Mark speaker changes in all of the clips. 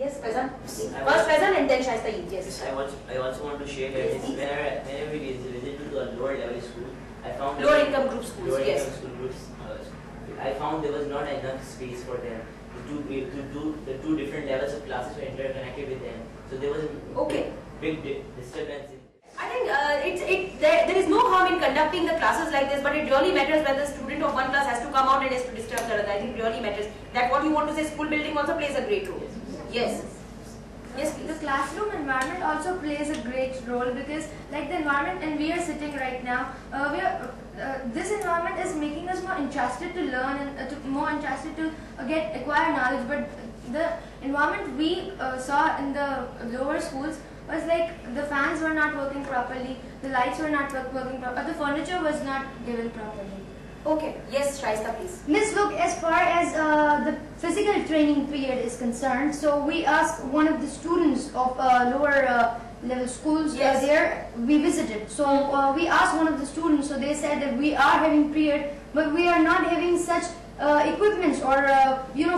Speaker 1: Yes, Faizan.
Speaker 2: First
Speaker 1: Faizan and then Shaista Eid. Yes.
Speaker 2: I also want to share that whenever we visit to a lower level school, I found
Speaker 1: lower income group schools.
Speaker 2: Lower
Speaker 1: yes.
Speaker 2: income school groups. I found there was not enough space for them to do the two different levels of classes were interconnected with them. So there was a big disturbance.
Speaker 1: I think there is no harm in conducting the classes like this, but it really matters when the student of one class has to come out and has to disturb the other. I think it really matters. That what you want to say, school building also plays a great role. Yes. Yes, please.
Speaker 3: The classroom environment also plays a great role because, like the environment, and we are sitting right now, this environment is making us more interested to learn and more interested to acquire knowledge. But the environment we saw in the lower schools was like the fans were not working properly, the lights were not working properly, the furniture was not given properly.
Speaker 1: Okay, yes, Shaista, please.
Speaker 4: Miss, look, as far as the physical training period is concerned, so we asked one of the students of lower level schools there, we visited. So we asked one of the students, so they said that we are having period, but we are not having such equipments or,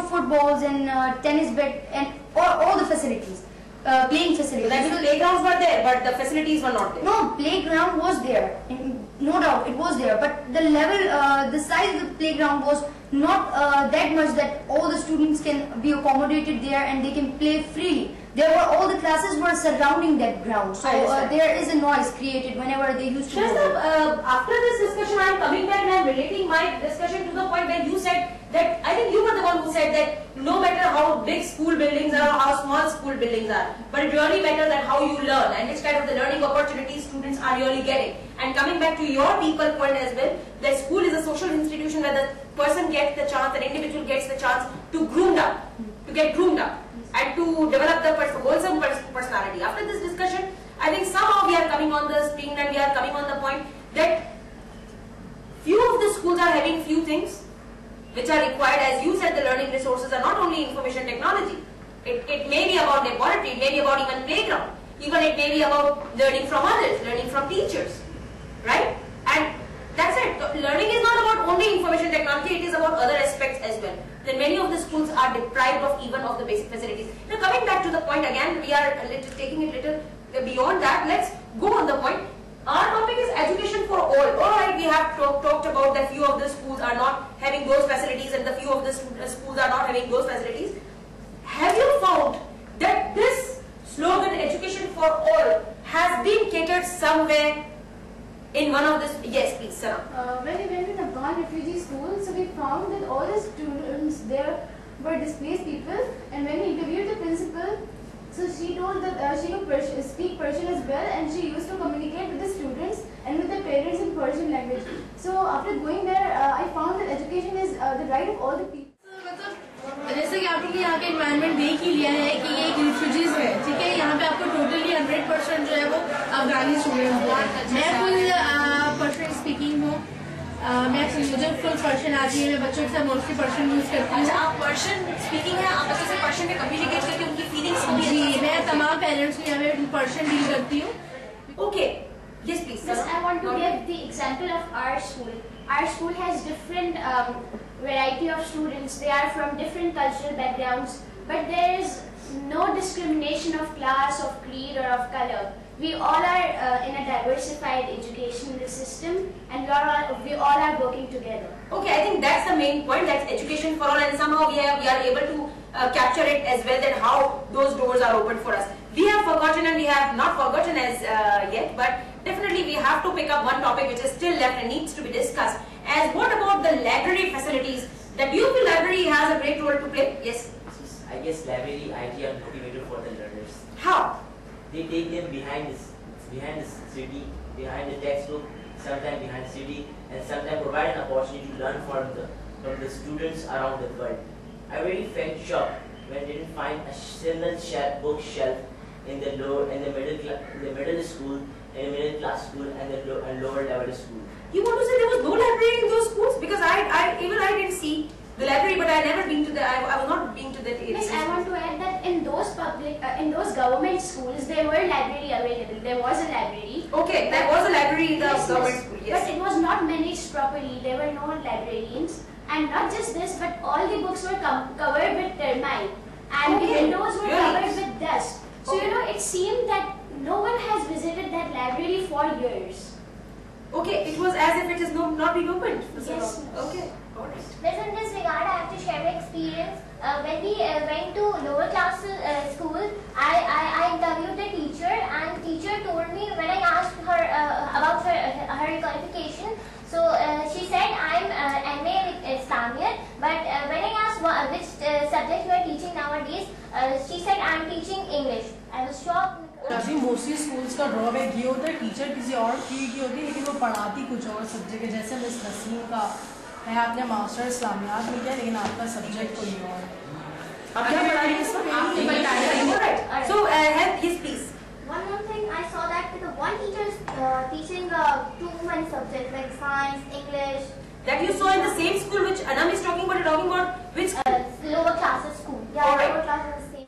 Speaker 4: footballs and tennis bat and all the facilities. Playing facilities.
Speaker 1: That means playgrounds were there, but the facilities were not there.
Speaker 4: No, playground was there. No doubt, it was there. But the level, the size of the playground was not that much that all the students can be accommodated there and they can play freely. All the classes were surrounding that ground. So there is a noise created whenever they used to
Speaker 1: Shaista, after this discussion, I am coming back and I am relating my discussion to the point when you said that, I think you were the one who said that no matter how big school buildings are or how small school buildings are, but it really matters that how you learn and which kind of the learning opportunities students are really getting. And coming back to your people point as well, that school is a social institution where the person gets the chance, the individual gets the chance to get groomed up and to develop the wholesome personality. After this discussion, I think somehow we are coming on the screen and we are coming on the point that few of the schools are having few things which are required. As you said, the learning resources are not only information technology. It may be about laboratory, it may be about even playground, even it may be about learning from others, learning from teachers, right? And that's it. Learning is not about only information technology, it is about other aspects as well. Then many of the schools are deprived of even of the basic facilities. Now coming back to the point again, we are taking it little beyond that. Let's go on the point. Our topic is education for all. Alright, we have talked about that few of the schools are not having those facilities and the few of the schools are not having those facilities. Have you found that this slogan, education for all, has been catered somewhere in one of the... Yes, please, sir.
Speaker 3: When we went to Afghan refugee school, so we found that all the students there were displaced people, and when we interviewed the principal, so she told that she could speak Persian as well, and she used to communicate with the students and with the parents in Persian language. So after going there, I found that education is the right of all the people.
Speaker 5: जैसे कि आपने यहाँ के environment देख ही लिया है कि ये एक रिफ्यूजीज है, ठीक है। यहाँ पे आपको टोटली 100% जो है वो अफगानी स्टूडेंट्स हैं। मैं फुल पर्शियन स्पीकिंग हूँ, मुझे फुल पर्शियन आती है, मैं बच्चों के साथ मोस्टली पर्शियन यूज करती हूँ।
Speaker 1: अच्छा, आप पर्शियन स्पीकिंग है, आप बच्चों से पर्शियन में कम्युनिकेट करके उनकी फीलिंग्स को
Speaker 5: जी, मैं तमाम पेरेंट्स को यहाँ पे पर्शियन डील करती हूँ।
Speaker 1: Okay, yes please.
Speaker 6: Yes, I want to give the example of our school. Our school has different variety of students. They are from different cultural backgrounds, but there is no discrimination of class, of creed, or of color. We all are in a diversified educational system, and we all are working together.
Speaker 1: Okay, I think that's the main point. That's education for all, and somehow we are able to capture it as well. That how those doors are open for us. We have forgotten, and we have not forgotten as yet, but definitely we have to pick up one topic which is still left and needs to be discussed. As what about the library facilities? The DUP library has a great role to play. Yes.
Speaker 2: I guess library IT are motivated for the learners.
Speaker 1: How?
Speaker 2: They take them behind the city, behind the textbook, sometimes behind the city, and sometimes provide an opportunity to learn from the students around the world. I really felt shocked when I didn't find a single bookshelf in the middle school, in the middle class school, and the lower level school.
Speaker 1: You want to say there was no library in those schools? Because I didn't see the library, but I never been to the. I was not been to that area.
Speaker 6: Yes, I want to add that in those government schools, there were library available. There was a library.
Speaker 1: Okay, there was a library in the government school. Yes.
Speaker 6: But it was not managed properly. There were no librarians, and not just this, but all the books were covered with termite, and the windows were covered 4 years.
Speaker 1: Okay, it was as if it is not being opened. for so
Speaker 6: Yes.
Speaker 1: long. Okay, alright.
Speaker 7: Yes, in this regard, I have to share my experience. When we went to lower class school, I interviewed the teacher, and teacher told me when I asked her about her qualification. So she said I'm MA Islamic, but when I asked which subject you are teaching nowadays, she said I'm teaching English. I was shocked.
Speaker 5: जी mostly schools का drawback ये होता है teacher किसी और field की होती है लेकिन वो पढ़ाती कुछ और सब्जेक्ट है, जैसे मिस नसीम का है आपने मास्टर इस्लामियात में किया लेकिन आपका सब्जेक्ट कोई और है।
Speaker 1: आप क्या पढ़ा रही हैं इसमें? आपने बताया। Alright. So yes, please.
Speaker 7: One more thing, I saw that the one teacher is teaching too many subjects like science, English.
Speaker 1: That you saw in the same school which Anam is talking about. You're talking about which school?
Speaker 7: Lower classes school. Yeah,
Speaker 1: Alright.
Speaker 7: lower classes is the same.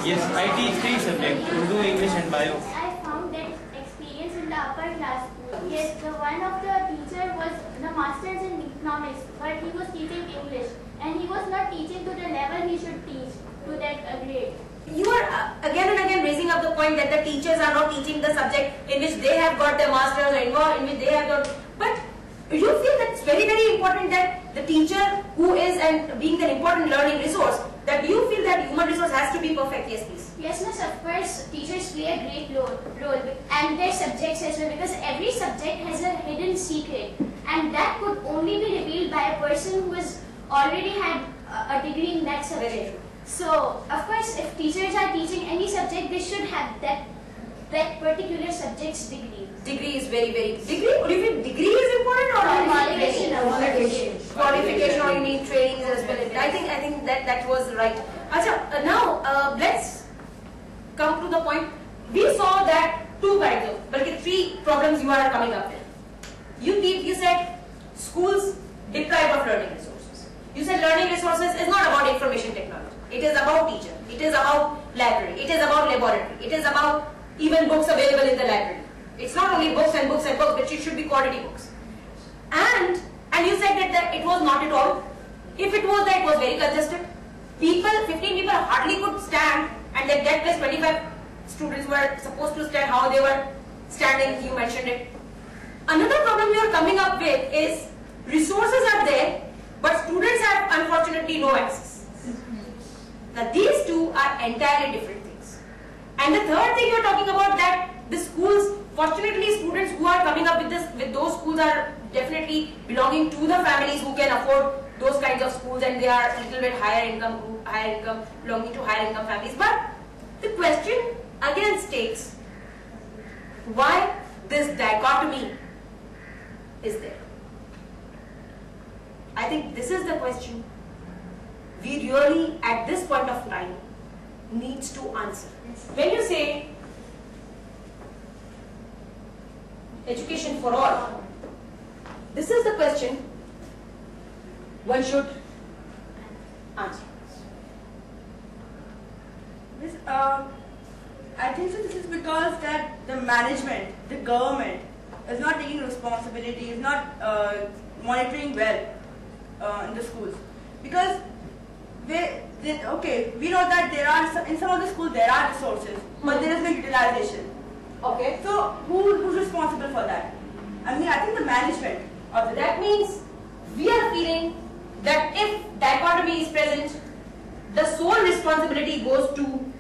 Speaker 8: Yes, I teach 3 subjects: Urdu, English, and Bio.
Speaker 6: I found that experience in the upper class school. Yes, the one of the teacher was the masters in economics, but he was teaching English, and he was not teaching to the level he should teach to that grade.
Speaker 1: You are again and again raising up the point that the teachers are not teaching the subject in which they have got their masters or in which they have got. But you feel that it's very, very important that the teacher who is and being the important learning resource, that you feel that human resource has to be perfect. Yes, please.
Speaker 6: Yes, miss, of course, teachers play a great role and their subjects as well, because every subject has a hidden secret, and that could only be revealed by a person who has already had a degree in that
Speaker 1: Very
Speaker 6: subject.
Speaker 1: true.
Speaker 6: So, of course, if teachers are teaching any subject, they should have that particular subject's degree.
Speaker 1: Degree is very, very degree. Or do you feel degree is important or
Speaker 6: Qualification.
Speaker 1: Qualification, or you mean training as well? I think that was right. Acha, now let's come to the point. We saw that 2 kinds of, but 3 problems you are coming up with. You said schools deprived of learning resources. You said learning resources is not about information technology. It is about teacher. It is about library. It is about laboratory. It is about even books available in the library. It's not only books and books and books, but it should be quality books. And you said that it was not at all. If it was that, it was very congested. 15 people hardly could stand, and that place 25 students were supposed to stand. How they were standing, you mentioned it. Another problem we are coming up with is resources are there, but students have unfortunately no access. Now these 2 are entirely different things. And the third thing you are talking about, that the schools, fortunately students who are coming up with those schools are definitely belonging to the families who can afford those kinds of schools, and they are a little bit higher income, belonging to higher income families. But the question again states, why this dichotomy is there? I think this is the question we really at this point of time needs to answer. When you say education for all, this is the question one should answer.
Speaker 9: I think so. This is because that the management, the government, is not taking responsibility, is not monitoring well in the schools. Because we know that there are in some of the schools there are resources, but there is no utilization.
Speaker 1: Okay.
Speaker 9: So who's responsible for that? I mean, I think the management of the.
Speaker 1: That means we are feeling that if dichotomy is present, the sole responsibility goes to